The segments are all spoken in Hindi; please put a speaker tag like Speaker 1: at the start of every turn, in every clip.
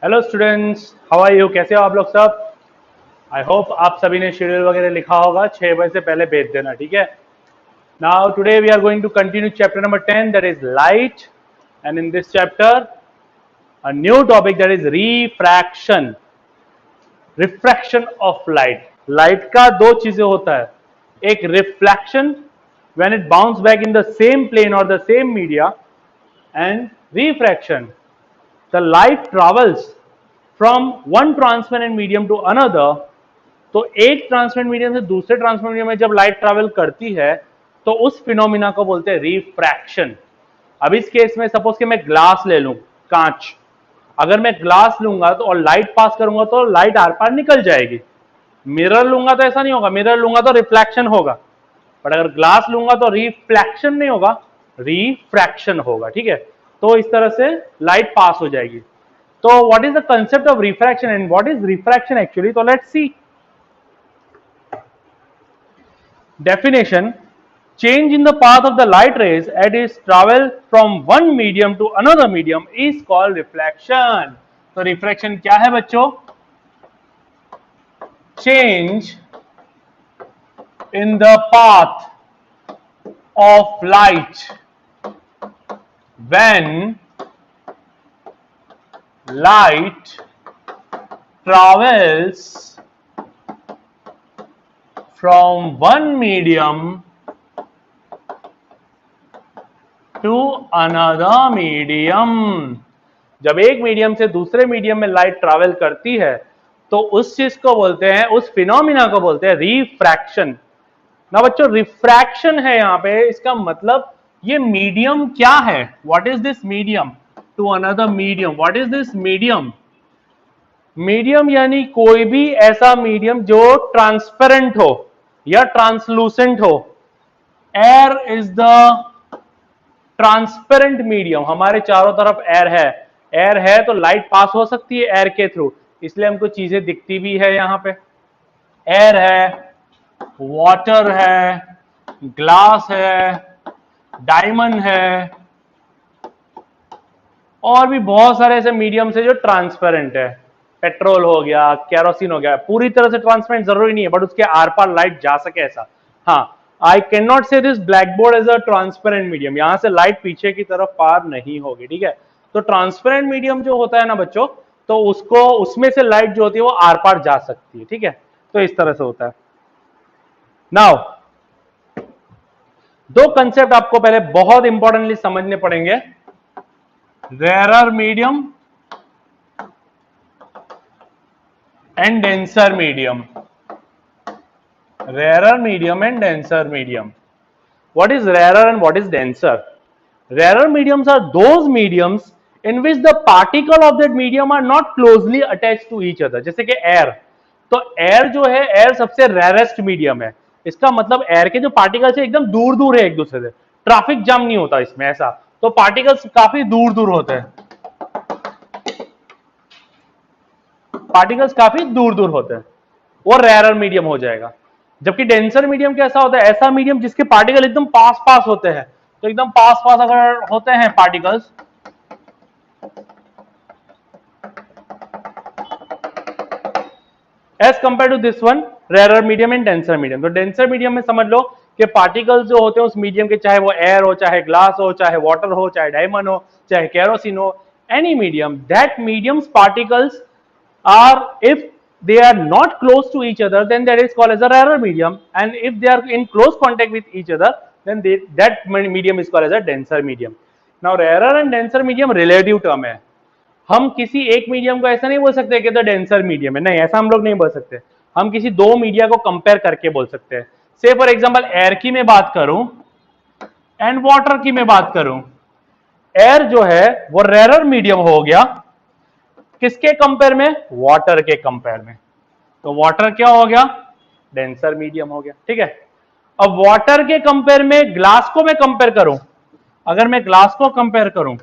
Speaker 1: Hello students, how are you? कैसे हो आप लोग सब? आई होप आप सभी ने शेड्यूल वगैरह लिखा होगा, 6 बजे से पहले भेज देना, ठीक है? Now today we are going to continue chapter number 10, that is light, and in this chapter a new topic that is refraction, refraction of light. Light का दो चीजें होता है, एक reflection when it bounce back in the same plane और the same media, and refraction the light travels from one transparent medium to another। तो एक ट्रांसपेरेंट मीडियम से दूसरे ट्रांसपेरेंट मीडियम में जब लाइट ट्रैवल करती है तो उस फिनोमिना को बोलते हैं रिफ्रैक्शन। अब इस केस में सपोज कि मैं ग्लास ले लूं, कांच, अगर मैं ग्लास लूंगा तो और लाइट पास करूंगा तो लाइट आर पार निकल जाएगी। मिरर लूंगा तो ऐसा नहीं होगा, मिरर लूंगा तो रिफ्लेक्शन होगा, बट अगर ग्लास लूंगा तो रिफ्लेक्शन नहीं होगा, रिफ्रैक्शन होगा, ठीक है? तो इस तरह से लाइट पास हो जाएगी। तो what is the concept of refraction and what is refraction actually? तो let's see definition. Change in the path of the light rays as it travel from one medium to another medium is called reflection। तो रिफ्रैक्शन क्या है बच्चों? Change in the path of light when light travels from one medium to another medium। जब एक मीडियम से दूसरे मीडियम में लाइट ट्रैवल करती है तो उस चीज को बोलते हैं, उस फिनोमिना को बोलते हैं रिफ्रैक्शन। ना बच्चों, रिफ्रैक्शन है यहां पे, इसका मतलब ये मीडियम क्या है? What is this medium to another medium? What is this medium? Medium यानी कोई भी ऐसा मीडियम जो ट्रांसपेरेंट हो या ट्रांसलूसेंट हो। Air is the transparent medium, हमारे चारों तरफ एयर है, एयर है तो लाइट पास हो सकती है एयर के थ्रू, इसलिए हमको चीजें दिखती भी है। यहां पे एयर है, वाटर है, ग्लास है, डायमंड है, और भी बहुत सारे ऐसे मीडियम से जो ट्रांसपेरेंट है। पेट्रोल हो गया, केरोसिन हो गया, पूरी तरह से ट्रांसपेरेंट जरूरी नहीं है, बट उसके आर पार लाइट जा सके ऐसा। हाँ, I can not say this black board as a transparent medium, यहां से लाइट पीछे की तरफ पार नहीं होगी, ठीक है? तो ट्रांसपेरेंट मीडियम जो होता है ना बच्चों, तो उसको, उसमें से लाइट जो होती है वो आर पार जा सकती है, ठीक है? तो इस तरह से होता है। नाउ दो कंसेप्ट आपको पहले बहुत इंपॉर्टेंटली समझने पड़ेंगे, rare medium and denser medium. Rarer medium and denser medium. What is rarer and what is denser? Rarer mediums are those mediums in which the particle of that medium are not closely attached to each other। जैसे कि एयर, तो एयर जो है, एयर सबसे रेयरेस्ट मीडियम है। इसका मतलब एयर के जो पार्टिकल्स है एकदम दूर दूर है एक दूसरे से, ट्रैफिक जाम नहीं होता इसमें ऐसा, तो पार्टिकल्स काफी दूर दूर होते हैं, पार्टिकल्स काफी दूर दूर होते हैं, वो रेयर मीडियम हो जाएगा। जबकि डेंसर मीडियम कैसा होता है? ऐसा मीडियम जिसके पार्टिकल एकदम पास पास होते हैं। तो एकदम पास पास अगर होते हैं particles, as compare to this one, rare medium and denser medium. तो डेंसर मीडियम में समझ लो कि पार्टिकल्स जो होते हैं उस मीडियम के, चाहे वो एयर हो, चाहे ग्लास हो, चाहे वाटर हो, चाहे डायमंड हो, चाहे केरोसिन हो, any medium, that mediums particles are, if they are not close to each other, then that is called as a rarer medium, and if they are in close contact with each other, then that medium is called as a denser medium। now rarer and denser medium relative term है, हम किसी एक मीडियम को ऐसा नहीं बोल सकते कि तो डेंसर मीडियम है, नहीं, ऐसा हम लोग नहीं बोल सकते। हम किसी दो मीडिया को कंपेयर करके बोल सकते हैं। से फॉर एग्जांपल एयर की मैं बात करूं एंड वाटर की मैं बात करूं, एयर जो है वो रेयर मीडियम हो गया, किसके कंपेयर में? वाटर के कंपेयर में। तो वाटर क्या हो गया? डेंसर मीडियम हो गया, ठीक है? अब वाटर के कंपेयर में ग्लास को मैं कंपेयर करूं, अगर मैं ग्लास को कंपेयर करूं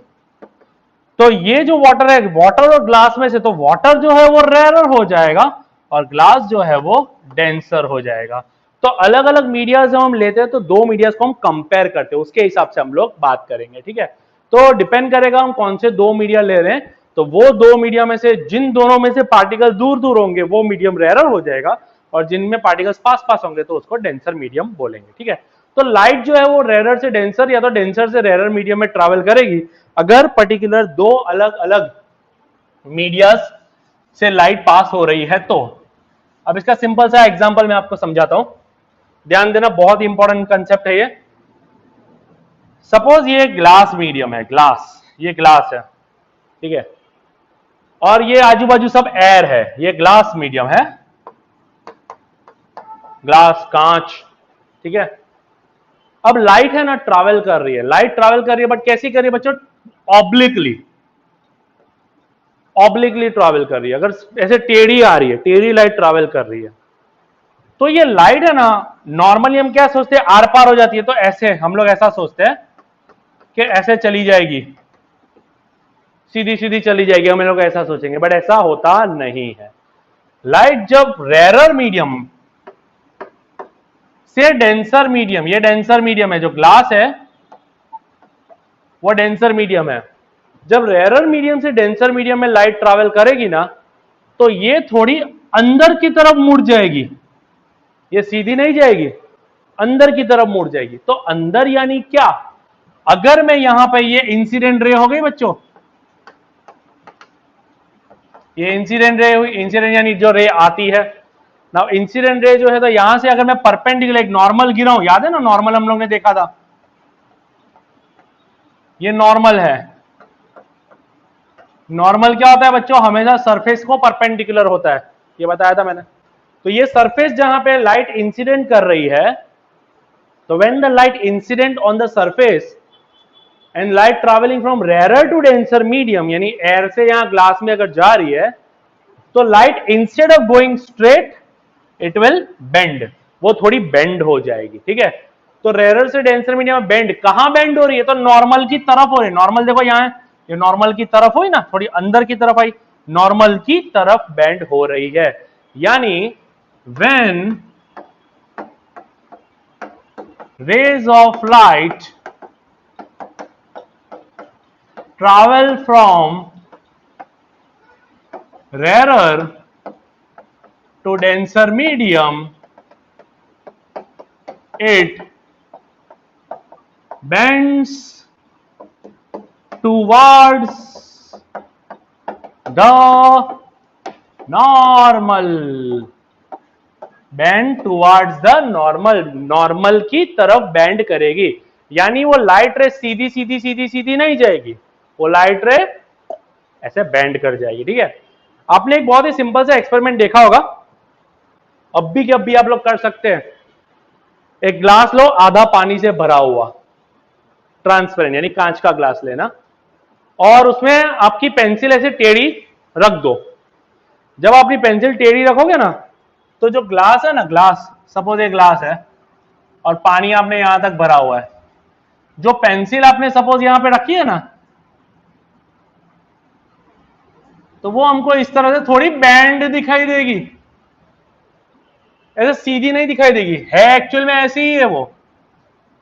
Speaker 1: तो ये जो वाटर है, वाटर और ग्लास में से तो वाटर जो है वो रेयर हो जाएगा और ग्लास जो है वो डेंसर हो जाएगा। तो अलग अलग मीडिया जब हम लेते हैं तो दो मीडिया को हम कंपेयर करते हैं, उसके हिसाब से हम लोग बात करेंगे, ठीक है? तो डिपेंड करेगा हम कौन से दो मीडिया ले रहे हैं। तो वो दो मीडियम में से जिन दोनों में से पार्टिकल दूर दूर होंगे वो मीडियम रेयर हो जाएगा, और जिनमें पार्टिकल्स पास पास होंगे तो उसको डेंसर मीडियम बोलेंगे। ठीक है, तो लाइट जो है वो रेयर से डेंसर या तो डेंसर से रेयर मीडियम में ट्रैवल करेगी अगर पर्टिकुलर दो अलग अलग मीडियास से लाइट पास हो रही है तो। अब इसका सिंपल सा एग्जांपल मैं आपको समझाता हूं, ध्यान देना, बहुत इंपॉर्टेंट कंसेप्ट है ये। सपोज ये ग्लास मीडियम है, ग्लास, ये ग्लास है, ठीक है, और ये आजू बाजू सब एयर है, ये ग्लास मीडियम है, ग्लास, कांच, ठीक है। अब लाइट है ना ट्रैवल कर रही है, लाइट ट्रैवल कर रही है, बट कैसी कर रही है बच्चों? ऑब्लिकली, ऑब्लिकली ट्रैवल कर रही है। अगर ऐसे टेढ़ी आ रही है, टेढ़ी लाइट ट्रैवल कर रही है, तो ये लाइट है ना, नॉर्मली हम क्या सोचते हैं, आर पार हो जाती है, तो ऐसे हम लोग ऐसा सोचते हैं कि ऐसे चली जाएगी, सीधी सीधी चली जाएगी, हम लोग ऐसा सोचेंगे, बट ऐसा होता नहीं है। लाइट जब रेयरर मीडियम से डेंसर मीडियम, ये डेंसर मीडियम है, जो ग्लास है वो डेंसर मीडियम है, जब रेयरर मीडियम से डेंसर मीडियम में लाइट ट्रैवल करेगी ना, तो ये थोड़ी अंदर की तरफ मुड़ जाएगी, ये सीधी नहीं जाएगी, अंदर की तरफ मुड़ जाएगी। तो अंदर यानी क्या? अगर मैं यहां पे, ये इंसिडेंट रे हो गई बच्चों, ये इंसिडेंट रे हुई, इंसिडेंट यानी जो रे आती है ना, इंसिडेंट रे जो है, तो यहां से अगर मैं परपेंडिकुलर एक नॉर्मल गिराऊं, याद है ना नॉर्मल हम लोग ने देखा था, ये नॉर्मल है। नॉर्मल क्या होता है बच्चों? हमेशा सरफेस को परपेंडिकुलर होता है, ये बताया था मैंने। तो ये सरफेस जहां पे लाइट इंसिडेंट कर रही है, तो when the light incident on the surface and light travelling from rare to denser medium, यानी एयर से यहां ग्लास में अगर जा रही है, तो light instead of going straight it will bend, वो थोड़ी बेंड हो जाएगी। ठीक है, तो रेयर से डेंसर मीडियम में बेंड, कहां बेंड हो रही है? तो नॉर्मल की तरफ हो रही है। नॉर्मल देखो यहां है, ये नॉर्मल की तरफ हुई ना, थोड़ी अंदर की तरफ आई, नॉर्मल की तरफ बेंड हो रही है। यानी when rays of light travel from rarer to denser medium, it bends towards the normal, band towards the normal, normal की तरफ बैंड करेगी। यानी वो लाइट रे सीधी सीधी सीधी सीधी नहीं जाएगी, वो लाइट रे ऐसे बैंड कर जाएगी। ठीक है, आपने एक बहुत ही सिंपल सा एक्सपेरिमेंट देखा होगा, अब भी कभी आप लोग कर सकते हैं। एक ग्लास लो, आधा पानी से भरा हुआ, ट्रांसपेरेंट यानी कांच का ग्लास लेना, और उसमें आपकी पेंसिल ऐसे टेढ़ी रख दो। जब आप अपनी पेंसिल टेढ़ी रखोगे ना, तो जो ग्लास है ना, ग्लास, सपोज एक ग्लास है और पानी आपने यहां तक भरा हुआ है, जो पेंसिल आपने सपोज यहां पे रखी है ना, तो वो हमको इस तरह से थोड़ी बैंड दिखाई देगी, ऐसे सीधी नहीं दिखाई देगी, है एक्चुअल में ऐसी ही है वो,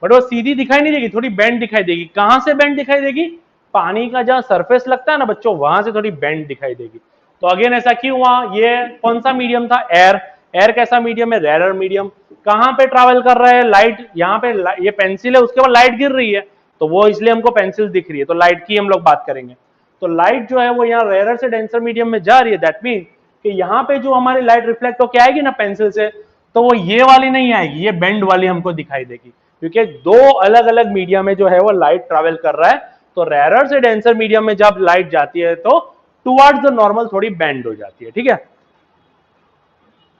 Speaker 1: बट वो सीधी दिखाई नहीं देगी, थोड़ी बैंड दिखाई देगी। कहां से बैंड दिखाई देगी? पानी का जहां सरफेस लगता है ना बच्चों, वहां से थोड़ी बैंड दिखाई देगी। तो अगेन ऐसा क्यों हुआ? ये कौन सा मीडियम था? एयर। एयर कैसा मीडियम है? Rare medium. कहां पे ट्रैवल कर रहा है लाइट? यहां पे ये पेंसिल है, उसके ऊपर लाइट गिर रही है, तो वो इसलिए हमको पेंसिल दिख रही है, तो लाइट की हम लोग बात करेंगे। तो लाइट जो है वो यहाँ रेयर से डेंसर मीडियम में जा रही है, दैट मीन कि यहाँ पे जो हमारी लाइट रिफ्लेक्ट होकर आएगी ना पेंसिल से, तो वो ये वाली नहीं आएगी, ये बेंड वाली हमको दिखाई देगी, क्योंकि दो अलग अलग मीडियम में जो है वो लाइट ट्रैवल कर रहा है। तो रेयर से डेंसर मीडियम में जब लाइट जाती है तो टुवर्ड्स द नॉर्मल थोड़ी बेंड हो जाती है। ठीक है,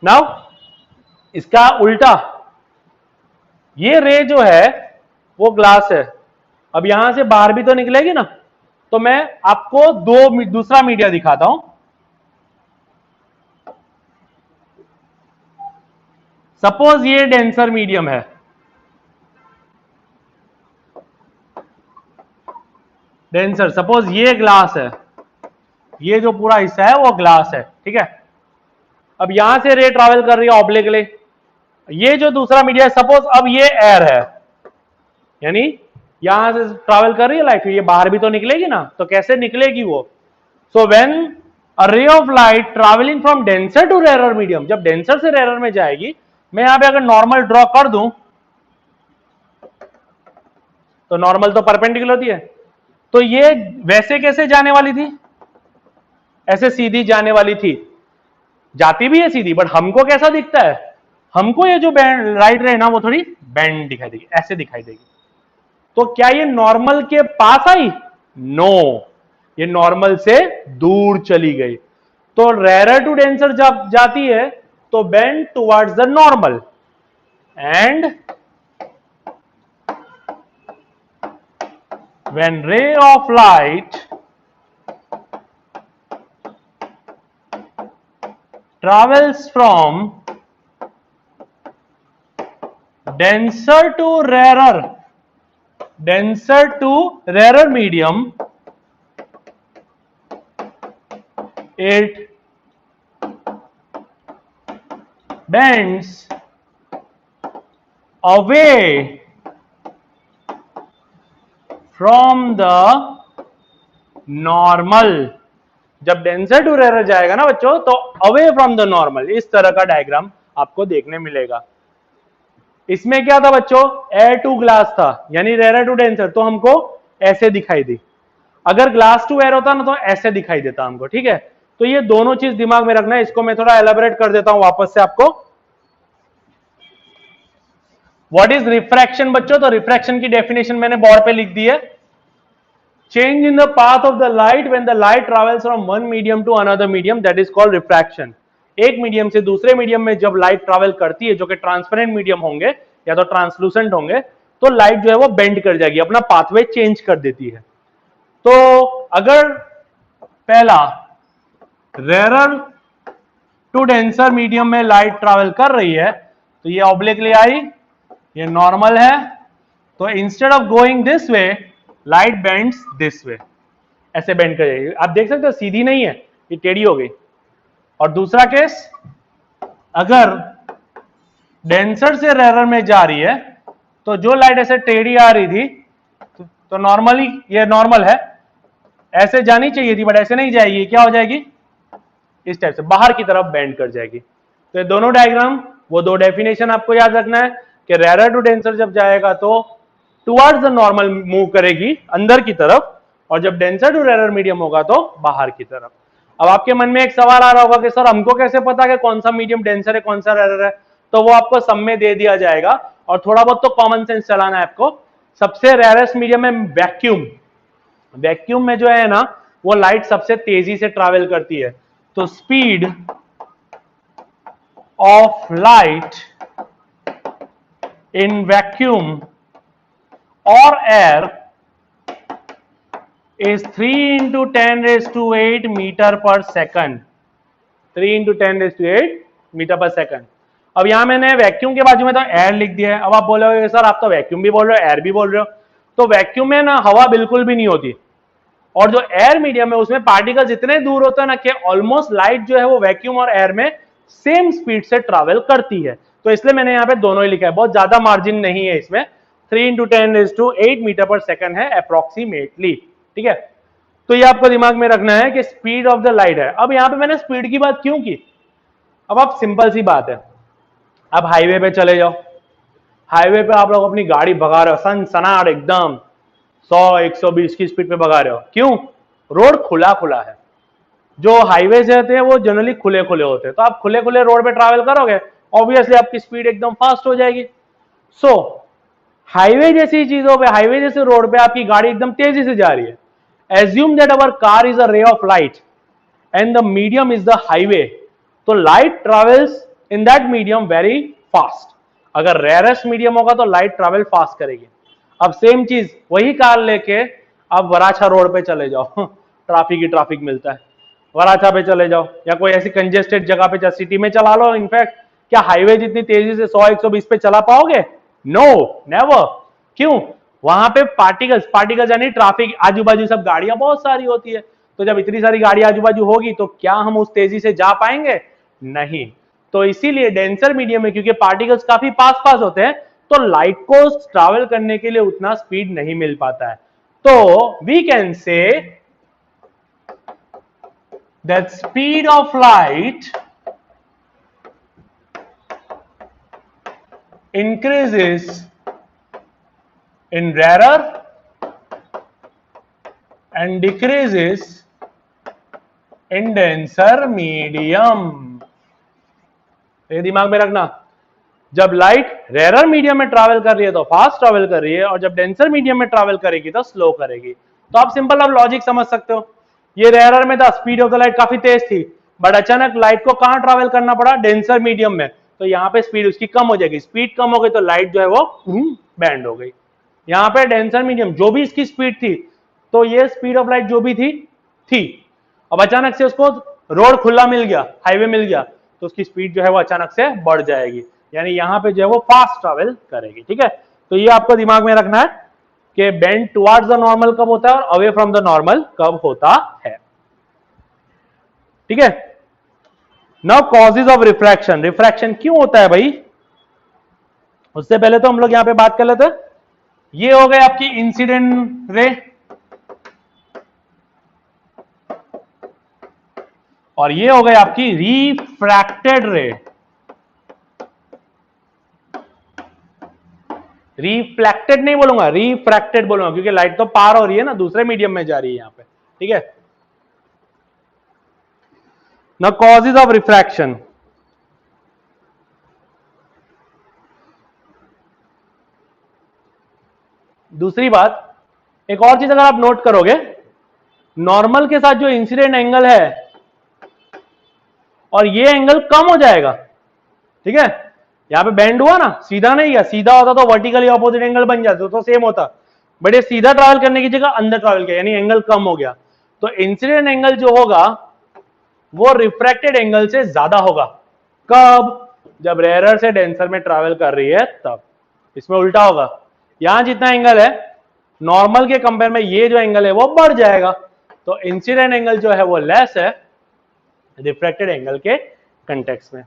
Speaker 1: नाउ इसका उल्टा, ये रे जो है वो ग्लास है, अब यहां से बाहर भी तो निकलेगी ना, तो मैं आपको दूसरा मीडिया दिखाता हूं। सपोज ये डेंसर मीडियम है, डेंसर, सपोज ये ग्लास है, ये जो पूरा हिस्सा है वो ग्लास है। ठीक है, अब यहां से रे ट्रैवल कर रही है ऑब्लिकली, ये जो दूसरा मीडिया है, सपोज अब ये एयर है, यानी यहां से ट्रैवल कर रही है लाइट, ये बाहर भी तो निकलेगी ना, तो कैसे निकलेगी वो? सो when a ray of light travelling from denser to rarer medium, जब डेंसर से रेरर में जाएगी, मैं यहां पे अगर नॉर्मल ड्रॉ कर दूं तो नॉर्मल तो परपेंडिकुलर थी है, तो ये वैसे कैसे जाने वाली थी, ऐसे सीधी जाने वाली थी, जाती भी है सीधी, बट हमको कैसा दिखता है, हमको ये जो बैंड राइट रे ना वो थोड़ी बैंड दिखाई देगी, ऐसे दिखाई देगी। तो क्या ये नॉर्मल के पास आई, नो, ये नॉर्मल से दूर चली गई। तो रेरर टू डेंसर जब जाती है तो bend towards the normal, and when ray of light travels from denser to rarer medium, it bends away from the normal। जब डेंसर टू रेरर जाएगा ना बच्चों, तो अवे फ्रॉम द नॉर्मल, इस तरह का डायग्राम आपको देखने मिलेगा। इसमें क्या था बच्चों, एयर टू ग्लास था, यानी रेरर टू डेंसर, तो हमको ऐसे दिखाई दी। अगर ग्लास टू एयर होता ना तो ऐसे दिखाई देता हमको, ठीक है। तो ये दोनों चीज दिमाग में रखना है, इसको मैं थोड़ा एलाबोरेट कर देता हूं वापस से आपको। व्हाट इज रिफ्रैक्शन बच्चों, तो रिफ्रैक्शन की डेफिनेशन मैंने बोर्ड पे लिख दी है। Change in the path of the light when the light travels from one medium to another medium, that is called refraction. एक मीडियम से दूसरे मीडियम में जब लाइट ट्रैवल करती है, जो कि ट्रांसपेरेंट मीडियम होंगे या तो ट्रांसलूसेंट होंगे, तो लाइट जो है वो बेंड कर जाएगी, अपना पाथवे चेंज कर देती है। तो अगर पहला रेरर टू डेंसर मीडियम में लाइट ट्रैवल कर रही है, तो ये ऑब्लिकली आई, ये नॉर्मल है, तो instead of going this way light bends this way, ऐसे बेंड कर जाएगी। आप देख सकते हो सीधी नहीं है, ये टेढ़ी हो गई। और दूसरा केस, अगर डेंसर से रेरर में जा रही है, तो जो लाइट ऐसे टेढ़ी आ रही थी, तो नॉर्मली ये नॉर्मल है, ऐसे जानी चाहिए थी बट ऐसे नहीं जाएगी, क्या हो जाएगी, इस टाइप से बाहर की तरफ बेंड कर जाएगी। तो ये दोनों डायग्राम, वो दो डेफिनेशन आपको याद रखना है कि रेरर टू डेंसर जब जाएगा तो टुवर्ड्स द नॉर्मल मूव करेगी अंदर की तरफ, और जब डेंसर टू रेरर मीडियम होगा तो बाहर की तरफ। अब आपके मन में एक सवाल आ रहा होगा कि सर हमको कैसे पता कि कौन सा मीडियम डेंसर है कौन सा रेरर है, तो वो आपको सब में दे दिया जाएगा, और थोड़ा बहुत तो कॉमन सेंस चलाना है आपको। सबसे रेयरेस्ट मीडियम है वैक्यूम, वैक्यूम में जो है ना वो लाइट सबसे तेजी से ट्रैवल करती है, तो speed of light in vacuum और air is 3 into 10 raised to 8 metre per second, 3 into 10 raised to 8 metre per second. अब यहां मैंने वैक्यूम के बाजू में तो एयर लिख दिया है। अब आप बोलोगे सर आप तो वैक्यूम भी बोल रहे हो एयर भी बोल रहे हो, तो वैक्यूम में ना हवा बिल्कुल भी नहीं होती, और जो एयर मीडियम है उसमें पार्टिकल्स इतने दूर होते हैं ना कि ऑलमोस्ट लाइट जो है वो वैक्यूम और एयर में सेम स्पीड से ट्रैवल करती है। तो इसलिए मैंने यहाँ पे दोनों ही लिखा है, बहुत ज्यादा मार्जिन नहीं है इसमें, 3 into 10 raised to 8 metre per second है अप्रोक्सीमेटली, ठीक है। तो ये आपको दिमाग में रखना है कि स्पीड ऑफ द लाइट है। अब यहां पे मैंने स्पीड की बात क्यों की, अब आप सिंपल सी बात है, अब हाईवे पे चले जाओ, हाईवे पे आप लोग अपनी गाड़ी भगा रहे हो सन सनाट एकदम 100-120 की स्पीड पे भगा रहे हो, क्यों, रोड खुला खुला है। जो हाईवे रहते हैं वो जनरली खुले खुले होते हैं, तो आप खुले खुले रोड पे ट्रैवल करोगे, ऑब्वियसली आपकी स्पीड एकदम फास्ट हो जाएगी। सो हाईवे जैसी चीजों पे, हाईवे जैसे रोड पे आपकी गाड़ी एकदम तेजी से जा रही है। Assume that our car is a ray of light and the medium is the highway, तो light travels in that medium very fast. अगर रेयरेस्ट मीडियम होगा तो लाइट ट्रेवल फास्ट करेगी। अब सेम चीज वही कार लेके आप वराछा रोड पे चले जाओ ट्रैफिक ही ट्रैफिक मिलता है, वराछा पे चले जाओ या कोई ऐसी कंजेस्टेड जगह पे सिटी में चला लो, इनफैक्ट क्या हाईवे जितनी तेजी से 100-120 पे चला पाओगे, नो नेवर। क्यों, वहां पे पार्टिकल्स यानी ट्रैफिक, आजू बाजू सब गाड़ियां बहुत सारी होती है, तो जब इतनी सारी गाड़ियां आजू बाजू होगी तो क्या हम उस तेजी से जा पाएंगे, नहीं। तो इसीलिए डेंसर मीडियम में क्योंकि पार्टिकल्स काफी पास पास होते हैं, तो लाइट को ट्रैवल करने के लिए उतना स्पीड नहीं मिल पाता है। तो we can say that speed of light increases in rarer and decreases in denser medium। ये दिमाग में रखना, जब लाइट रेयर मीडियम में ट्रैवल कर रही है तो फास्ट ट्रैवल कर रही है, और जब डेंसर मीडियम में ट्रैवल करेगी तो स्लो करेगी। तो आप सिंपल आप लॉजिक समझ सकते हो, ये रेयर में था, स्पीड ऑफ द लाइट काफी तेज थी, बट अचानक लाइट को कहां ट्रैवल करना पड़ा, डेंसर मीडियम में, तो यहाँ पे स्पीड उसकी कम हो जाएगी। स्पीड कम हो गई तो लाइट जो है वो बैंड हो गई। यहाँ पे डेंसर मीडियम जो भी इसकी स्पीड थी, तो ये स्पीड ऑफ लाइट जो भी थी, अब अचानक से उसको रोड खुला मिल गया, हाईवे मिल गया, तो उसकी स्पीड जो है वो अचानक से बढ़ जाएगी, यानी यहां पे जो है वो फास्ट ट्रैवल करेगी। ठीक है, तो ये आपको दिमाग में रखना है कि बेंड टुवर्ड्स द नॉर्मल कब होता है और अवे फ्रॉम द नॉर्मल कब होता है। ठीक है, now causes of refraction. Refraction क्यों होता है भाई, उससे पहले तो हम लोग यहां पे बात कर लेते। ये हो गए आपकी इंसिडेंट रे, और ये हो गई आपकी रिफ्रैक्टेड रे। रिफ्लेक्टेड नहीं बोलूंगा, रिफ्रैक्टेड बोलूंगा, क्योंकि लाइट तो पार हो रही है ना, दूसरे मीडियम में जा रही है यहां पे। ठीक है, नाउ कॉजेज ऑफ रिफ्रैक्शन। दूसरी बात, एक और चीज अगर आप नोट करोगे, नॉर्मल के साथ जो इंसिडेंट एंगल है और ये एंगल कम हो जाएगा। ठीक है, यहां पे बेंड हुआ ना, सीधा नहीं गया, सीधा होता तो वर्टिकली ऑपोजिट एंगल बन जाता तो सेम होता, बट ये सीधा ट्रैवल करने की जगह अंदर ट्रैवल किया, यानी एंगल कम हो गया। तो इंसिडेंट एंगल जो होगा वो रिफ्रैक्टेड एंगल से ज्यादा होगा। कब, जब रेयर से डेंसर में ट्रैवल कर रही है तब। इसमें उल्टा होगा, यहां जितना एंगल है नॉर्मल के कंपेयर में ये जो एंगल है वो बढ़ जाएगा, तो इंसिडेंट एंगल जो है वो लेस है रिफ्रैक्टेड एंगल के कंटेक्स्ट में।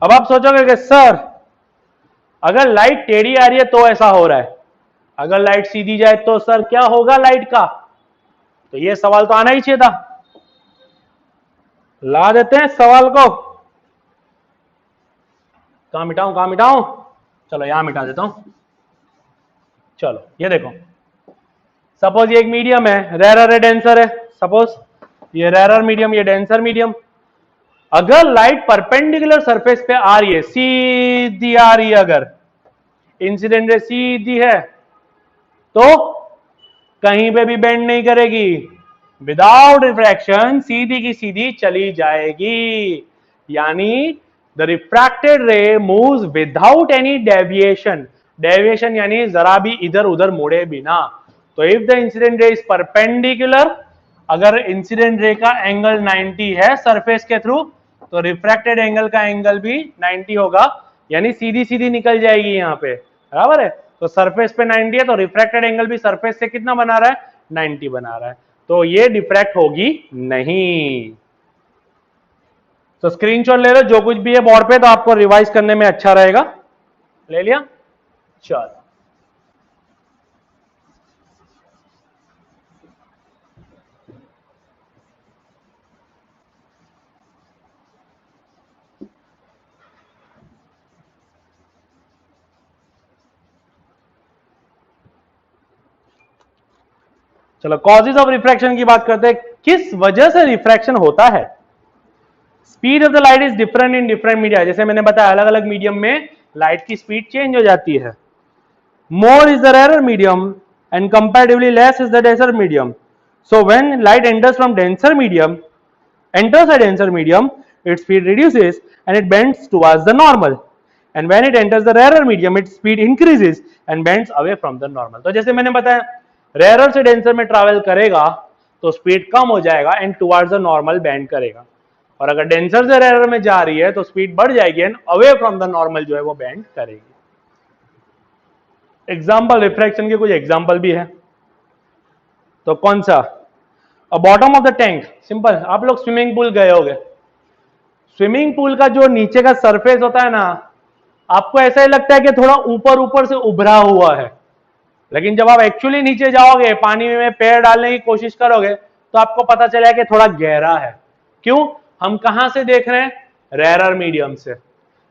Speaker 1: अब आप सोचोगे कि सर अगर लाइट टेढ़ी आ रही है तो ऐसा हो रहा है, अगर लाइट सीधी जाए तो सर क्या होगा लाइट का, तो ये सवाल तो आना ही चाहिए था। ला देते हैं सवाल को, कहां मिटाऊं, चलो यहां मिटा देता हूं। चलो ये देखो, सपोज ये एक मीडियम है, रेयर है डेंसर है, सपोज ये रेयर मीडियम, ये डेंसर मीडियम। अगर लाइट परपेंडिकुलर सरफेस पे आ रही है, सीधी आ रही है, अगर इंसिडेंट रे सीधी है तो कहीं पे भी बेंड नहीं करेगी, विदाउट रिफ्रैक्शन सीधी की सीधी चली जाएगी, यानी द रिफ्रैक्टेड रे moves without any deviation. Deviation यानी जरा भी इधर उधर मुड़े बिना। तो if the incident ray is perpendicular, अगर इंसिडेंट रे का एंगल 90 है सरफेस के थ्रू, तो रिफ्रैक्टेड एंगल का एंगल भी 90 होगा, यानी सीधी सीधी निकल जाएगी यहां पे, बराबर है। तो सरफेस पे 90 है तो रिफ्रैक्टेड एंगल भी सरफेस से कितना बना रहा है, 90 बना रहा है, तो ये डिफ्रैक्ट होगी नहीं। तो स्क्रीनशॉट ले लो जो कुछ भी है बोर्ड पे, तो आपको रिवाइज करने में अच्छा रहेगा। ले लिया, चलो चलो कॉजेज ऑफ रिफ्रैक्शन की बात करते हैं, किस वजह से रिफ्रैक्शन होता है। Speed of the light is different in different media, जैसे मैंने बताया अलग अलग मीडियम में लाइट की स्पीड चेंज हो जाती है। More is the rare medium and comparatively less is the denser medium. So when light enters from denser medium, enters a denser medium, its speed reduces and it bends towards the normal, and when it enters the rarer medium its speed increases and bends away from the normal। तो जैसे मैंने बताया रेयर से डेंसर में ट्रैवल करेगा तो स्पीड कम हो जाएगा and towards the normal bend करेगा, और अगर डेंसर से रेयर में जा रही है तो स्पीड बढ़ जाएगी and away from the normal जो है वो बेंड करेगी। एग्जाम्पल, रिफ्रैक्शन के कुछ एग्जाम्पल भी है, तो कौन सा, bottom of the tank, simple, आप लोग स्विमिंग पूल गए होंगे, स्विमिंग पूल का जो नीचे का सरफेस होता है ना, आपको ऐसा ही लगता है कि थोड़ा ऊपर ऊपर से उभरा हुआ है, लेकिन जब आप एक्चुअली नीचे जाओगे पानी में पैर डालने की कोशिश करोगे तो आपको पता चला कि थोड़ा गहरा है। क्यों? हम कहां से देख रहे हैं? रेयरर मीडियम से।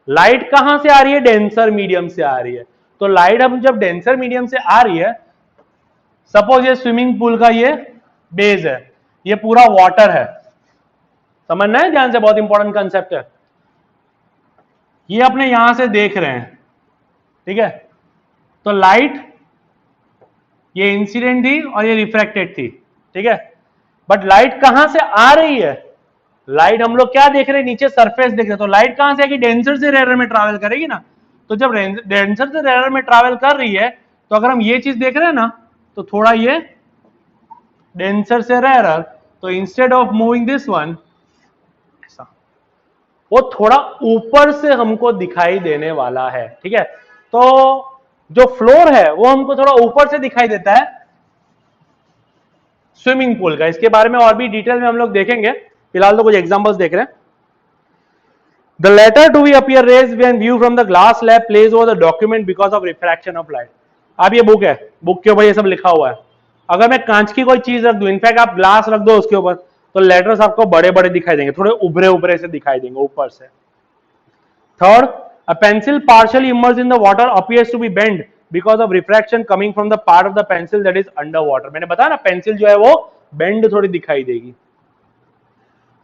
Speaker 1: लाइट कहां से आ रही है? डेंसर मीडियम से आ रही है। तो लाइट हम जब डेंसर मीडियम से आ रही है, सपोज ये स्विमिंग पूल का ये बेस है, ये पूरा वाटर है, समझना है ध्यान से, बहुत इंपॉर्टेंट कंसेप्ट है। ये अपने यहां से देख रहे हैं, ठीक है? तो लाइट ये इंसिडेंट थी और ये रिफ्रैक्टेड थी, ठीक है? बट लाइट कहां से आ रही है? लाइट हम लोग क्या देख रहे हैं? नीचे सरफेस देख रहे हैं। तो लाइट कहां से आएगी? डेंसर से रेयर में ट्रैवल करेगी ना। तो जब डेंसर से रेयर में ट्रैवल कर रही है, तो अगर हम ये चीज देख रहे हैं ना, तो थोड़ा ये डेंसर से रेयर, तो instead of moving this one, वो थोड़ा ऊपर से हमको दिखाई देने वाला है, ठीक है? तो जो फ्लोर है वो हमको थोड़ा ऊपर से दिखाई देता है स्विमिंग पूल का। इसके बारे में और भी डिटेल में हम लोग देखेंगे, फिलहाल तो कुछ एग्जांपल्स देख रहे हैं। The latter to be appear raised when viewed from the glass slab plays over the document because of refraction of light. अब ये बुक है, बुक के ऊपर ये सब लिखा हुआ है। अगर मैं कांच की कोई चीज रख दूं, इनफैक्ट आप ग्लास रख दो उसके ऊपर, तो लेटर्स आपको बड़े बड़े दिखाई देंगे, थोड़े उभरे उभरे से दिखाई देंगे ऊपर से। Third, a pencil partially immersed in the water appears to be bent because of refraction coming from the part of the pencil that is under water. मैंने बताया ना, पेंसिल जो है वो बेंड थोड़ी दिखाई देगी।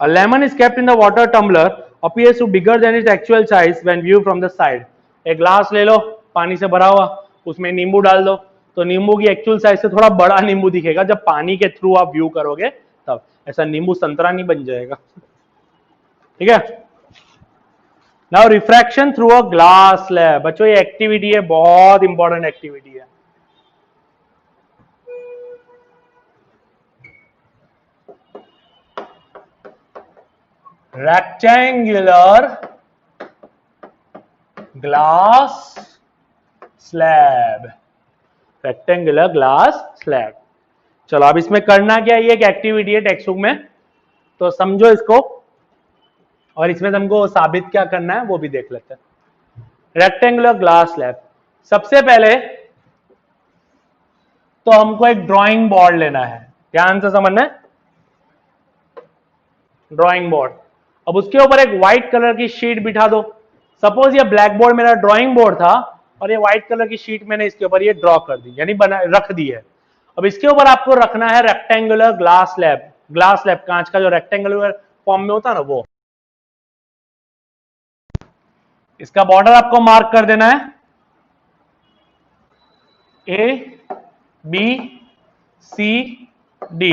Speaker 1: A lemon is kept in the water tumbler appears to bigger than its actual size when viewed from the side. एक ग्लास ले लो पानी से भरा हुआ, उसमें नींबू डाल दो, तो नींबू की एक्चुअल साइज से थोड़ा बड़ा नींबू दिखेगा जब पानी के थ्रू आप व्यू करोगे तब। ऐसा नींबू संतरा नहीं बन जाएगा, ठीक है? Now refraction through a glass slab, बच्चों ये एक्टिविटी है, बहुत इंपॉर्टेंट एक्टिविटी है। Rectangular glass slab, rectangular glass slab. चलो अब इसमें करना क्या है, ये एक एक्टिविटी है टेक्स्ट बुक में, तो समझो इसको, और इसमें हमको साबित क्या करना है वो भी देख लेते हैं। रेक्टेंगुलर ग्लास स्लैब, सबसे पहले तो हमको एक ड्राइंग बोर्ड लेना है, ध्यान से समझना है, ड्राइंग बोर्ड। अब उसके ऊपर एक व्हाइट कलर की शीट बिठा दो। सपोज ये ब्लैक बोर्ड मेरा ड्राइंग बोर्ड था और ये व्हाइट कलर की शीट मैंने इसके ऊपर ये ड्रॉ कर दी, यानी बना रख दी है। अब इसके ऊपर आपको रखना है rectangular glass slab. Glass slab कांच का जो रेक्टेंगुलर फॉर्म में होता है ना वो। इसका बॉर्डर आपको मार्क कर देना है ए बी सी डी।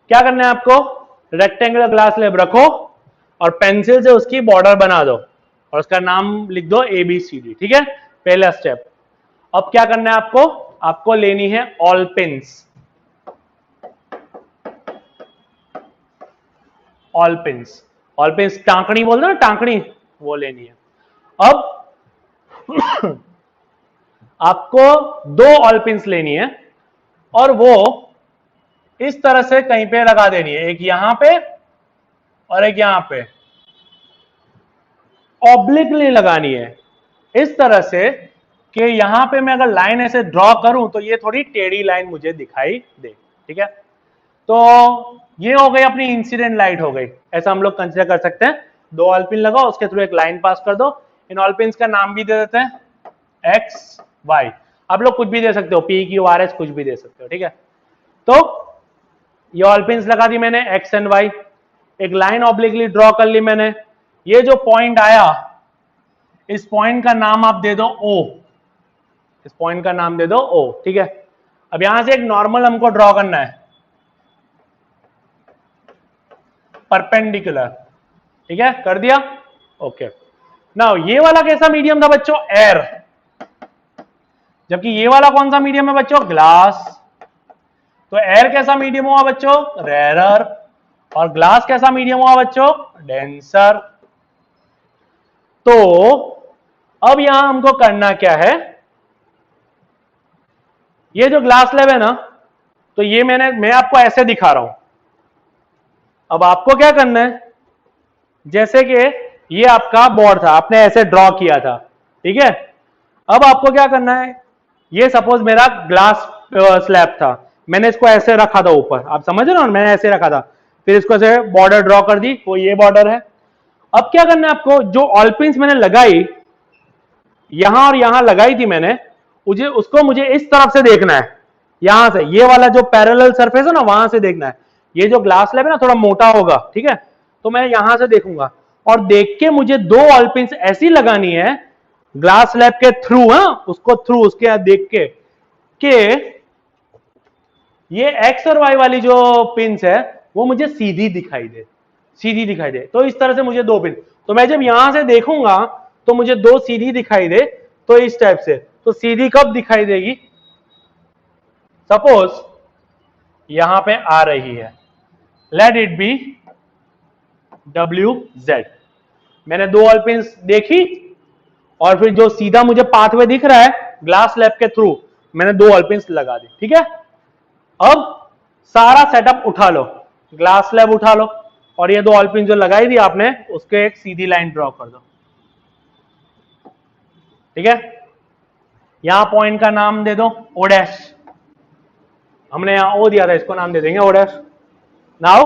Speaker 1: क्या करना है आपको? रेक्टेंगुलर ग्लास स्लैब रखो और पेंसिल से उसकी बॉर्डर बना दो और उसका नाम लिख दो ए बी सी डी, ठीक है? पहला स्टेप। अब क्या करना है आपको? आपको लेनी है all pins, all pins, all pins टांकनी बोलते हैं ना, टांकनी, वो लेनी है। अब आपको दो ऑल पिन्स लेनी है और वो इस तरह से कहीं पे लगा देनी है, एक यहां पे और एक यहां पे, ऑब्लिकली लगानी है इस तरह से कि यहां पे मैं अगर लाइन ऐसे ड्रॉ करूं तो ये थोड़ी टेढ़ी लाइन मुझे दिखाई दे, ठीक है? तो ये हो गई अपनी इंसिडेंट लाइट हो गई, ऐसा हम लोग कंसीडर कर सकते हैं। दो ऑल पिन लगाओ, उसके थ्रू एक लाइन पास कर दो। इन ऑल पिन्स का नाम भी दे देते हैं एक्स वाई, आप लोग कुछ भी दे सकते हो, पी क्यू आर एस कुछ भी दे सकते हो, ठीक है? तो ये ऑल पिन्स लगा दी मैंने एक्स एंड वाई, एक लाइन ऑब्लिकली ड्रॉ कर ली मैंने। ये जो पॉइंट आया, इस पॉइंट का नाम आप दे दो ओ, इस पॉइंट का नाम दे दो ओ, ठीक है? अब यहां से एक नॉर्मल हमको ड्रॉ करना है, परपेंडिकुलर, ठीक है? कर दिया, ओके। नाउ ये वाला कैसा मीडियम था बच्चों? एयर। जबकि ये वाला कौन सा मीडियम है बच्चों? ग्लास। तो एयर कैसा मीडियम हुआ बच्चों? रेयरर। और ग्लास कैसा मीडियम हुआ बच्चों? डेंसर। तो अब यहां हमको करना क्या है, ये जो ग्लास स्लैब है ना, तो ये मैं आपको ऐसे दिखा रहा हूं। अब आपको क्या करना है, जैसे कि ये आपका बोर्ड था, आपने ऐसे ड्रॉ किया था, ठीक है? अब आपको क्या करना है, ये सपोज मेरा ग्लास स्लैब था, मैंने इसको ऐसे रखा था ऊपर, आप समझ रहे हो, मैंने ऐसे रखा था। फिर इसको से बॉर्डर ड्रॉ कर दी, वो ये बॉर्डर है। अब क्या करना है आपको, जो ऑलपिन्स मैंने लगाई यहां और यहां लगाई थी मैंने, उसको मुझे इस तरफ से देखना है, यहां से, ये वाला जो पैरेलल सरफेस है ना वहां से देखना है। ये जो ग्लास स्लैब है ना थोड़ा मोटा होगा, ठीक है, तो मैं यहां से देखूंगा और देख के मुझे दो ऑलपिन्स ऐसी लगानी है ग्लास स्लैब के थ्रू, उसको थ्रू उसके देख के ये एक्स और वाई वाली जो पिंस है वो मुझे सीधी दिखाई दे, सीधी दिखाई दे। तो इस तरह से मुझे दो पिन, तो मैं जब यहां से देखूंगा तो मुझे दो सीधी दिखाई दे, तो इस टाइप से। तो सीधी कब दिखाई देगी, सपोज यहां पे आ रही है, लेट इट बी WZ। मैंने दो ऑलपिन्स देखी और फिर जो सीधा मुझे पाथवे दिख रहा है ग्लास स्लैब के थ्रू, मैंने दो ऑलपिन्स लगा दी, ठीक है। अब सारा सेटअप उठा लो, ग्लास स्लैब उठा लो और ये दो ऑलपिन जो लगाई थी आपने उसके एक सीधी लाइन ड्रॉ कर दो, ठीक है। यहां पॉइंट का नाम दे दो O डैश, हमने यहां O दिया था, इसको नाम दे देंगे O डैश। नाउ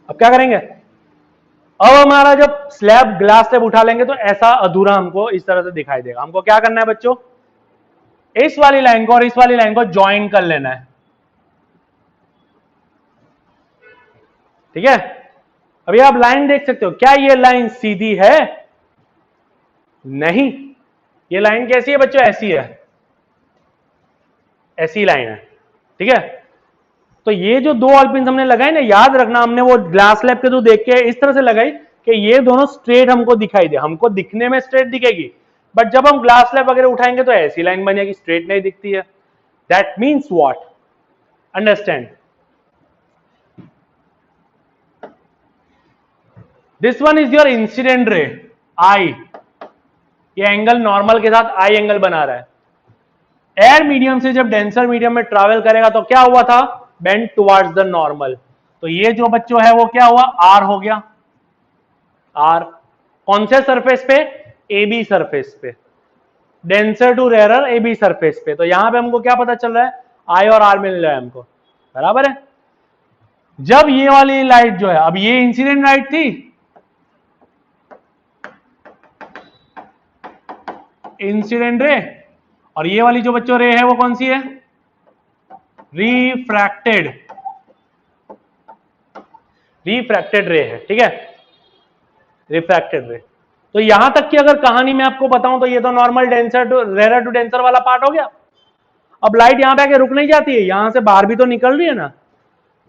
Speaker 1: अब क्या करेंगे, अब हमारा जब स्लैब ग्लास स्लैब उठा लेंगे तो ऐसा अधूरा हमको इस तरह से दिखाई देगा। हमको क्या करना है बच्चों, इस वाली लाइन को और इस वाली लाइन को ज्वाइन कर लेना है, ठीक है। अभी आप लाइन देख सकते हो, क्या ये लाइन सीधी है, नहीं, ये लाइन कैसी है बच्चों, ऐसी है, ऐसी लाइन है, ठीक है। तो ये जो दो ऑलपिन हमने लगाई ना, याद रखना हमने वो ग्लास स्लैब के थ्रू देख के इस तरह से लगाई कि ये दोनों स्ट्रेट हमको दिखाई दे, हमको दिखने में स्ट्रेट दिखेगी, बट जब हम ग्लास स्लैब वगैरह उठाएंगे तो ऐसी लाइन बनेगी, स्ट्रेट नहीं दिखती है। That means what, understand, this one is your incident ray i, ये एंगल नॉर्मल के साथ आई एंगल बना रहा है। एयर मीडियम से जब डेंसर मीडियम में ट्रैवल करेगा तो क्या हुआ था, बेंड टुवर्ड्स द नॉर्मल। तो ये जो बच्चों है वो क्या हुआ, आर हो गया, आर कौन से सरफेस पे, AB सरफेस पे, denser to rarer AB surface पे। तो यहां पे हमको क्या पता चल रहा है, आई और आर मिल रहा है हमको, बराबर है। जब ये वाली लाइट जो है, अब ये इंसिडेंट लाइट थी, इंसिडेंट रे, और ये वाली जो बच्चों रे है वो कौन सी है, रिफ्रैक्टेड, रिफ्रैक्टेड रे है, ठीक है, रिफ्रैक्टेड रे। तो यहां तक की अगर कहानी मैं आपको बताऊं तो ये तो normal denser to rare to denser वाला पार्ट हो गया। अब लाइट यहां पे आके रुक नहीं जाती है, यहां से बाहर भी तो निकल रही है ना,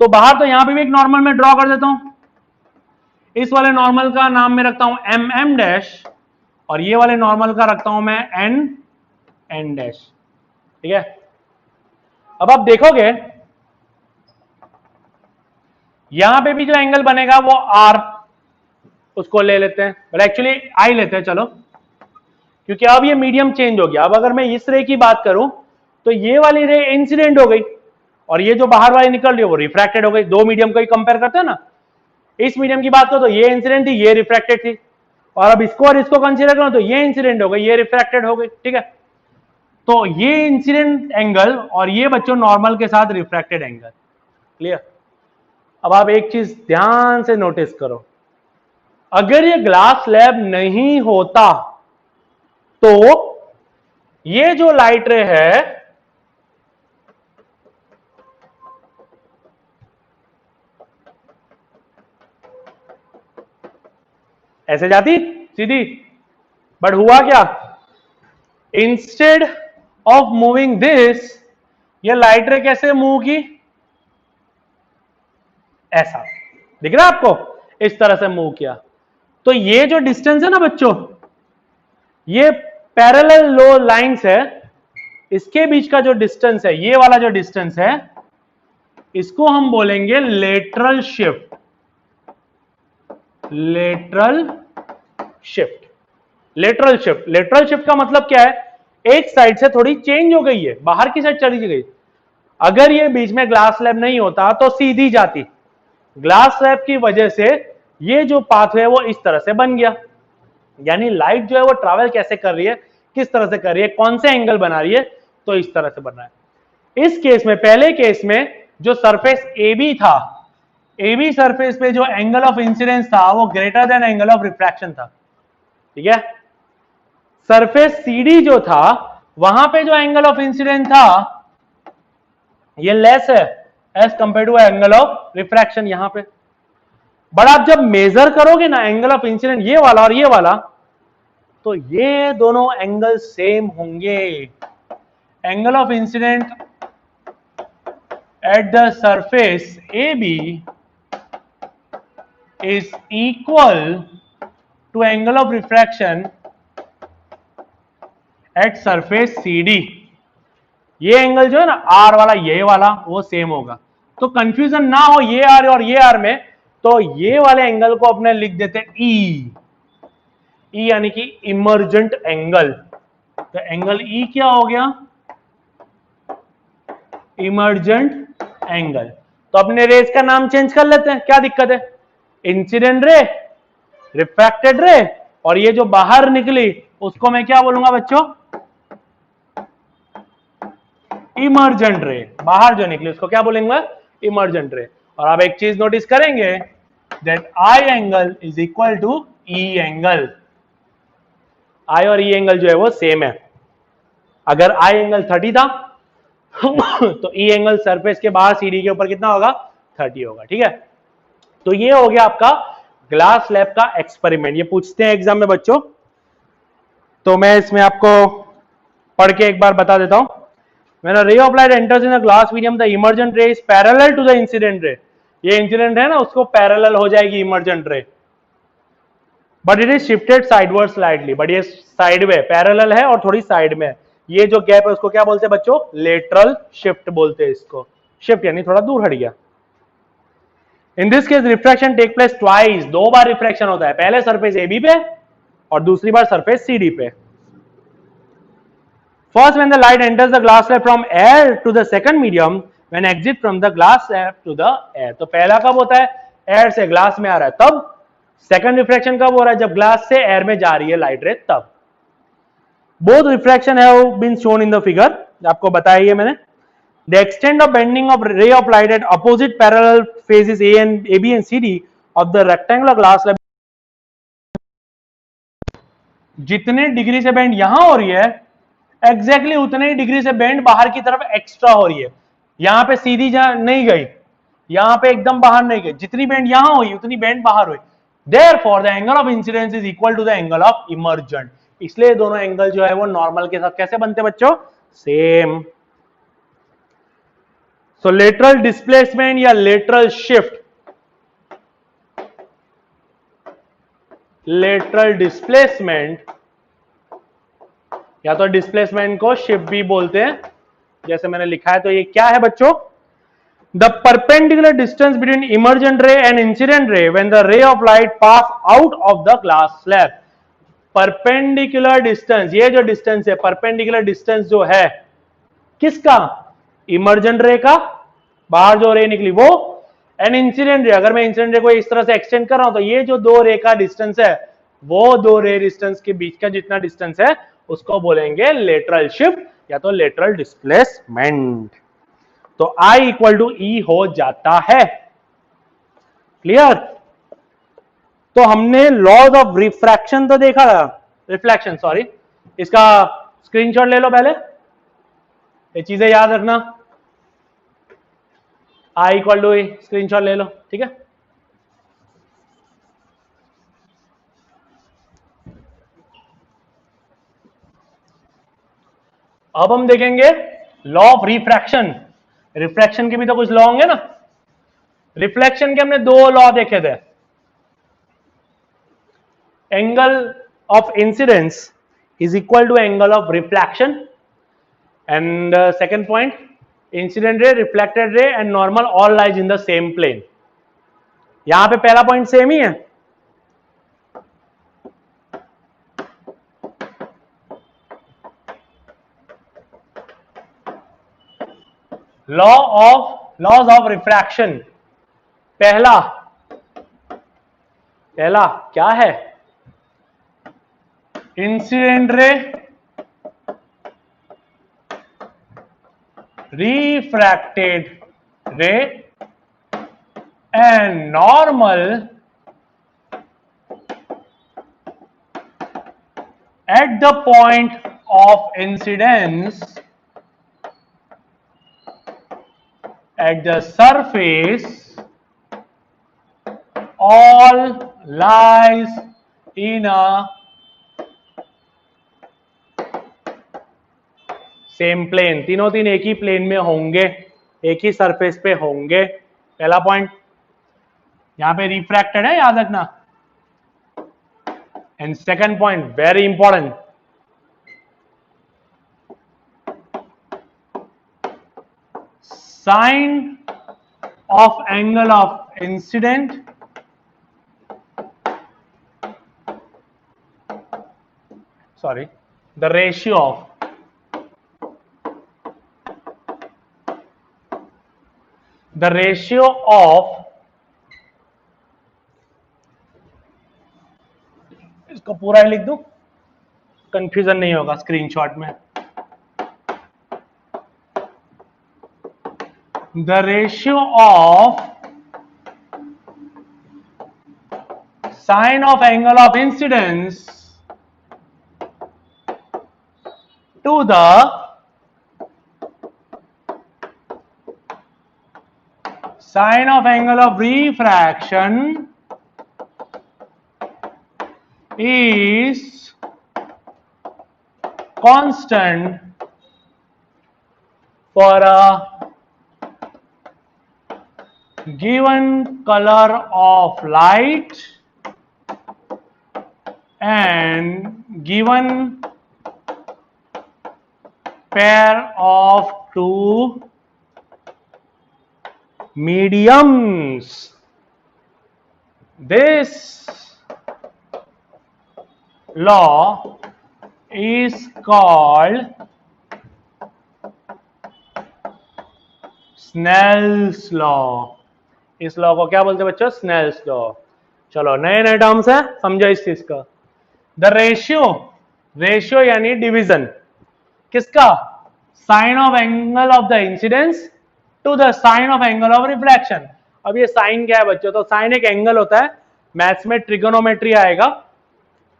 Speaker 1: तो बाहर तो यहां पे भी एक नॉर्मल में ड्रॉ कर देता हूं, इस वाले नॉर्मल का नाम मैं रखता हूं MM डैश और ये वाले नॉर्मल का रखता हूं मैं N डैश, ठीक है। अब आप देखोगे यहां पे भी जो एंगल बनेगा वो R, उसको ले लेते हैं, बट एक्चुअली I लेते हैं चलो, क्योंकि अब ये मीडियम चेंज हो गया। अब अगर मैं इस रे की बात करूं तो ये वाली रे इंसिडेंट हो गई और ये जो बाहर वाली निकल रही है वो रिफ्रैक्टेड हो गई। दो मीडियम को ही कंपेयर करते हैं ना, इस मीडियम की बात करो तो ये इंसिडेंट थी, ये रिफ्रैक्टेड थी, और अब इसको और इसको कंसीडर करो तो ये इंसिडेंट हो गई, ये रिफ्रैक्टेड हो गई, ठीक है। तो ये इंसिडेंट एंगल और ये बच्चों नॉर्मल के साथ रिफ्रैक्टेड एंगल, क्लियर। अब आप एक चीज ध्यान से नोटिस करो, अगर ये ग्लास स्लैब नहीं होता तो ये जो लाइट रे है ऐसे जाती सीधी, बट हुआ क्या, इंस्टेड ऑफ मूविंग दिस, ये लाइट रे कैसे मूव की, ऐसा दिख रहा है आपको, इस तरह से मूव किया। तो ये जो डिस्टेंस है ना बच्चों, ये पैरेलल लो लाइंस है, इसके बीच का जो डिस्टेंस है, ये वाला जो डिस्टेंस है, इसको हम बोलेंगे lateral shift, lateral shift, lateral shift. Lateral shift का मतलब क्या है, एक साइड से थोड़ी चेंज हो गई है, बाहर की साइड चली गई। अगर ये बीच में ग्लास स्लैब नहीं होता तो सीधी जाती, ग्लास स्लैब की वजह से ये जो पाथवे है वो इस तरह से बन गया। यानी लाइट जो है वो ट्रैवल कैसे कर रही है, किस तरह से कर रही है, कौन से एंगल बना रही है, तो इस तरह से बन रहा है। इस केस में, पहले केस में जो सरफेस AB था, ए बी सरफेस पे जो एंगल ऑफ इंसिडेंस था वो greater than angle of refraction था, ठीक है। सरफेस सी डी जो था वहां पे जो एंगल ऑफ इंसिडेंस था ये लेस है as compare to angle of refraction यहां पे। बट आप जब मेजर करोगे ना एंगल ऑफ इंसिडेंट ये वाला और ये वाला, तो ये दोनों एंगल सेम होंगे। Angle of incident at the surface A B is equal to angle of refraction at surface CD। ये एंगल जो है ना आर वाला ये वाला वो सेम होगा। तो कंफ्यूजन ना हो ये आर और ये आर में, तो ये वाले एंगल को अपने लिख देते हैं ई। ई यानी कि इमर्जेंट एंगल। तो एंगल ई क्या हो गया? Emergent angle. तो अपने रेज का नाम चेंज कर लेते हैं, क्या दिक्कत है? इंसिडेंट रे, रिफ्रैक्टेड रे, और ये जो बाहर निकली उसको मैं क्या बोलूंगा बच्चों? इमर्जेंट रे। बाहर जो निकली उसको क्या बोलेंगे? इमर्जेंट रे। और आप एक चीज नोटिस करेंगे, that i angle is equal to e angle. I और ई एंगल जो है वो सेम है। अगर आई एंगल 30 था तो ई एंगल सरफेस के बाहर सीडी के ऊपर कितना होगा? 30 होगा, ठीक है। तो ये हो गया आपका ग्लास स्लैब का एक्सपेरिमेंट। ये पूछते हैं एग्जाम में बच्चों, तो मैं इसमें आपको पढ़ के एक बार बता देता हूं। When a ray of light enters in a glass medium, the emergent ray is parallel to the incident ray। ये इंसिडेंट है ना उसको पैरेलल हो जाएगी इमर्जेंट रे, but it is shifted sideward slightly. But ये साइड में पैरेलल है और थोड़ी साइड में। ये जो गैप है उसको क्या बोलते हैं बच्चों? लेटरल शिफ्ट बोलते हैं इसको। शिफ्ट यानी थोड़ा दूर हट गया। In this case refraction take place twice. दो बार रिफ्रैक्शन होता है, पहले सरफेस ए बी पे और दूसरी बार सरफेस सी डी पे। First, when the light enters the glass slab from air to the second medium, when exit from the glass slab to the air। तो पहला कब होता है? एयर से ग्लास में आ रहा है तब। सेकंड रिफ्रैक्शन कब हो रहा है? जब ग्लास से एयर में जा रही है लाइट रे तब। Both refraction have been shown in the figure. आपको बताया ये मैंने। The extent of bending of ray of light at opposite parallel phases A, B and CD of the rectangular glass slab, जितने डिग्री से बेंड यहां हो रही है एग्जैक्टली उतने ही डिग्री से बेंड बाहर की तरफ एक्स्ट्रा हो रही है। यहां पे सीधी नहीं गई, यहां पे एकदम बाहर नहीं गई। जितनी बेंड यहां हुई उतनी बेंड बाहर हुई। Therefore the angle of incidence is equal to the angle of emergent. इसलिए दोनों एंगल जो है वो नॉर्मल के साथ कैसे बनते बच्चों? सेम। सो लेटरल डिस्प्लेसमेंट या लेटरल शिफ्ट, लेटरल डिस्प्लेसमेंट या तो डिस्प्लेसमेंट को शिफ्ट भी बोलते हैं, जैसे मैंने लिखा है। तो ये क्या है बच्चों? The perpendicular distance between emergent रे and incident ray when the रे of light pass out of the glass slab. Perpendicular distance, ये जो डिस्टेंस है परपेंडिकुलर डिस्टेंस जो है किसका? इमर्जेंट रे का, बाहर जो रे निकली वो, एंड इंसिडेंट रे। अगर मैं इंसिडेंट रे को इस तरह से एक्सटेंड कर रहा हूं तो ये जो दो रे का डिस्टेंस है वो दो रे डिस्टेंस के बीच का जितना डिस्टेंस है उसको बोलेंगे लेटरल शिफ्ट या तो लेटरल डिस्प्लेसमेंट। तो I इक्वल टू ई हो जाता है। क्लियर? तो हमने लॉज ऑफ रिफ्रैक्शन तो देखा, रिफ्लेक्शन सॉरी, इसका स्क्रीनशॉट ले लो पहले, ये चीजें याद रखना। I equal to E, screenshot ले लो, ठीक है। अब हम देखेंगे लॉ ऑफ रिफ्रैक्शन। रिफ्रैक्शन के भी तो कुछ लॉ होंगे ना। रिफ्लेक्शन के हमने दो लॉ देखे थे। Angle of incidence is equal to angle of reflection, and second point, incident ray, reflected ray and normal all lies in the same plane. यहां पे पहला पॉइंट सेम ही है। लॉज ऑफ रिफ्रैक्शन, पहला क्या है? इंसिडेंट रे, रिफ्रैक्टेड रे and normal at the point of incidence at the surface all lies in a same plane, तीनों तीन एक ही प्लेन में होंगे, एक ही सरफेस पे होंगे। पहला पॉइंट यहां पे रिफ्रैक्टेड है, याद रखना। And second point very important, sine of angle of incident sorry the ratio of इसको पूरा ही लिख दूं, कंफ्यूजन नहीं होगा स्क्रीनशॉट में। The ratio of sine of angle of incidence to the sine of angle of refraction is constant for a given color of light and given pair of two mediums. This law is called Snell's law. इस लॉ को क्या बोलते हैं बच्चों? Snell's law. चलो नए नए टर्म्स है, समझो इस चीज का। द रेशियो यानी डिवीजन, किसका? Sine of angle of the incidence to the sine of angle of refraction. अब ये साइन क्या है बच्चों? तो साइन एक एंगल होता है, मैथ्स में ट्रिगोनोमेट्री आएगा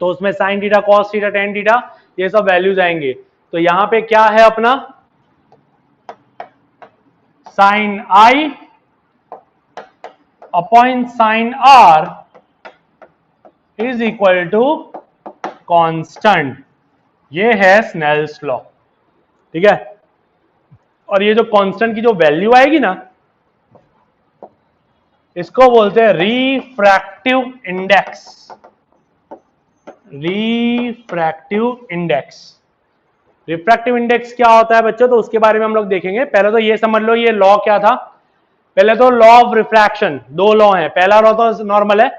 Speaker 1: तो उसमें sine theta, cos theta, tan theta, ये सब वैल्यूज आएंगे। तो यहां पे क्या है अपना? Sine I upon sine R is equal to constant. ये है स्नेल्स लॉ, ठीक है। और ये जो कांस्टेंट की जो वैल्यू आएगी ना, इसको बोलते हैं refractive index. Refractive index, refractive index क्या होता है बच्चों? तो उसके बारे में हम लोग देखेंगे। पहले तो ये समझ लो ये लॉ क्या था। पहले तो लॉ ऑफ रिफ्रैक्शन, दो लॉ हैं। पहला लॉ तो नॉर्मल है,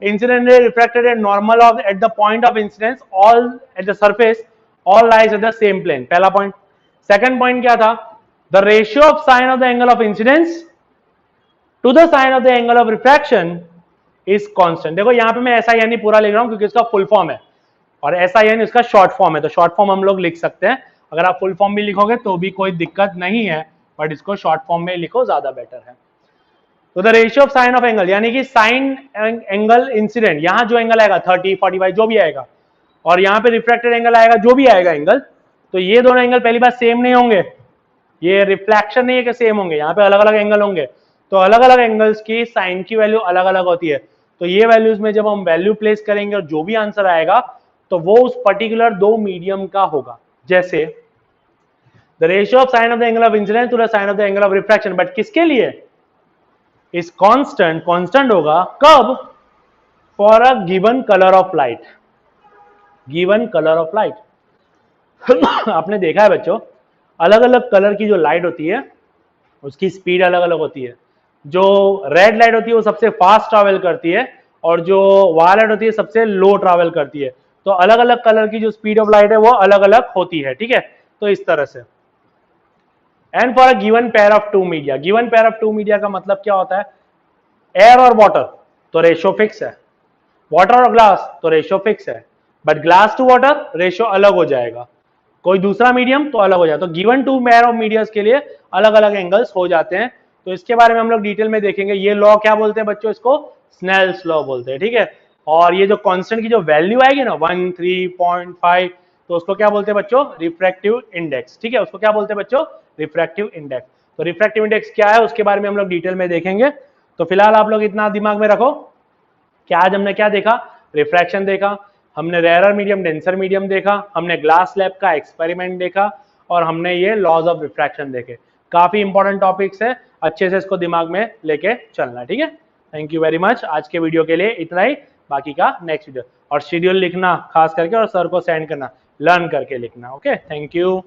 Speaker 1: incident ray refracted at normal of at the point of incidence all at the surface all lies at the same plane, पहला पॉइंट। सेकंड पॉइंट क्या था? The ratio of sine of the angle of incidence to the sine of the angle of refraction is constant. देखो यहां पे मैं ऐसा यानी पूरा लिख रहा हूं क्योंकि इसका फुल फॉर्म है, और ऐसा यानी उसका शॉर्ट फॉर्म है, तो शॉर्ट फॉर्म हम लोग लिख सकते हैं। अगर आप फुल फॉर्म भी लिखोगे तो भी कोई दिक्कत नहीं है, बट इसको शॉर्ट फॉर्म में लिखो, ज्यादा बेटर है। तो the ratio of sine of angle यानी कि साइन एंगल इंसिडेंट, यहां जो एंगल आएगा 30, 45 जो भी आएगा, और यहां पे रिफ्रैक्टेड एंगल आएगा जो भी आएगा एंगल, तो ये दोनों एंगल पहली बार सेम नहीं होंगे। ये रिफ्लेक्शन नहीं है कि सेम होंगे, यहाँ पे अलग अलग एंगल होंगे। तो अलग अलग एंगल्स की साइन की वैल्यू अलग अलग होती है। तो ये वैल्यूज में जब हम वैल्यू प्लेस करेंगे और जो भी आंसर आएगा तो वो उस पर्टिकुलर दो मीडियम का होगा। जैसे the ratio of sine of the angle of incidence to the sine of the angle of refraction, but किसके लिए? इज कांस्टेंट होगा कब? For a given colour of light. Given colour of light आपने देखा है बच्चों, अलग अलग कलर की जो लाइट होती है उसकी स्पीड अलग अलग होती है। जो रेड लाइट होती है वो सबसे फास्ट ट्रैवल करती है, और जो वायलेट होती है सबसे लो ट्रैवल करती है। तो अलग अलग कलर की जो स्पीड ऑफ लाइट है वो अलग अलग होती है, ठीक है। तो इस तरह से, and for a given pair of two media, given pair of two media का मतलब क्या होता है? एयर और वाटर तो रेशियो फिक्स है, वाटर और ग्लास तो रेशियो फिक्स है, but glass to water ratio अलग हो जाएगा, कोई दूसरा मीडियम तो अलग हो जाएगा। तो given two pair of medias के लिए अलग अलग एंगल्स हो जाते हैं, तो इसके बारे में हम लोग डिटेल में देखेंगे। ये लॉ क्या बोलते हैं बच्चों, इसको स्नेल्स लॉ बोलते हैं, ठीक है। और ये जो कांस्टेंट की जो वैल्यू आएगी ना 1, 3.5, तो उसको क्या बोलते हैं बच्चों, रिफ्रैक्टिव इंडेक्स, ठीक है, उसको क्या बोलते हैं बच्चों, रिफ्रैक्टिव इंडेक्स। तो रिफ्रैक्टिव इंडेक्स क्या है उसके बारे में हम लोग डिटेल में देखेंगे। तो फिलहाल आप लोग इतना दिमाग में रखो कि आज हमने क्या देखा, रिफ्रैक्शन देखा, हमने रेयरर मीडियम डेंसर मीडियम देखा, हमने ग्लास स्लैब का एक्सपेरिमेंट देखा, और हमने ये लॉज ऑफ रिफ्रैक्शन देखे। काफी इंपॉर्टेंट टॉपिक्स है, अच्छे से इसको दिमाग में लेके चलना, ठीक है। थैंक यू वेरी मच, आज के वीडियो के लिए इतना ही, बाकी का नेक्स्ट वीडियो। और शेड्यूल लिखना खास करके, और सर को सेंड करना, लर्न करके लिखना। Okay, thank you.